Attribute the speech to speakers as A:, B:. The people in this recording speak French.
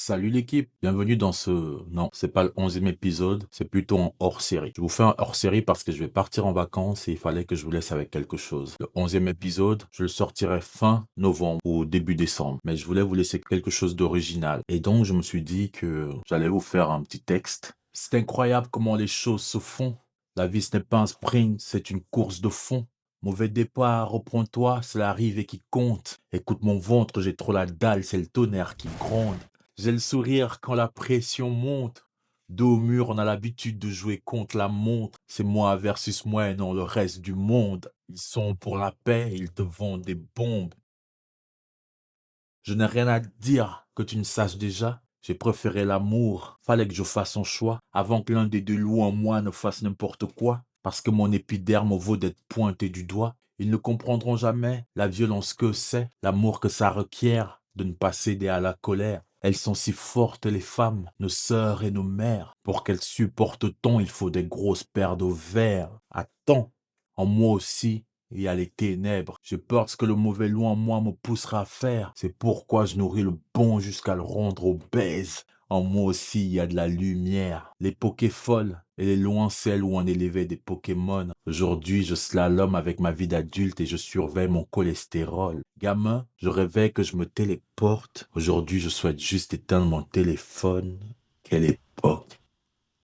A: Salut l'équipe, bienvenue dans ce... Non, c'est pas le 11e épisode, c'est plutôt un hors-série. Je vous fais un hors-série parce que je vais partir en vacances et il fallait que je vous laisse avec quelque chose. Le 11e épisode, je le sortirai fin novembre ou début décembre, mais je voulais vous laisser quelque chose d'original. Et donc je me suis dit que j'allais vous faire un petit texte. C'est incroyable comment les choses se font. La vie ce n'est pas un sprint, c'est une course de fond. Mauvais départ, reprends-toi, c'est l'arrivée qui compte. Écoute mon ventre, j'ai trop la dalle, c'est le tonnerre qui gronde. J'ai le sourire quand la pression monte. Dos au mur, on a l'habitude de jouer contre la montre. C'est moi versus moi et non le reste du monde. Ils sont pour la paix, ils te vendent des bombes. Je n'ai rien à dire que tu ne saches déjà. J'ai préféré l'amour. Fallait que je fasse un choix avant que l'un des deux loups en moi ne fasse n'importe quoi. Parce que mon épiderme vaut d'être pointé du doigt. Ils ne comprendront jamais la violence que c'est, l'amour que ça requiert de ne pas céder à la colère. Elles sont si fortes, les femmes, nos sœurs et nos mères. Pour qu'elles supportent tant, il faut des grosses paires de verre. Attends, en moi aussi, il y a les ténèbres. J'ai peur de ce que le mauvais loup en moi me poussera à faire. C'est pourquoi je nourris le bon jusqu'à le rendre obèse. En moi aussi, il y a de la lumière. L'époque est folle. Elle est loin celle où on élevait des Pokémon. Aujourd'hui, je slalom avec ma vie d'adulte et je surveille mon cholestérol. Gamin, je rêvais que je me téléporte. Aujourd'hui, je souhaite juste éteindre mon téléphone. Quelle époque!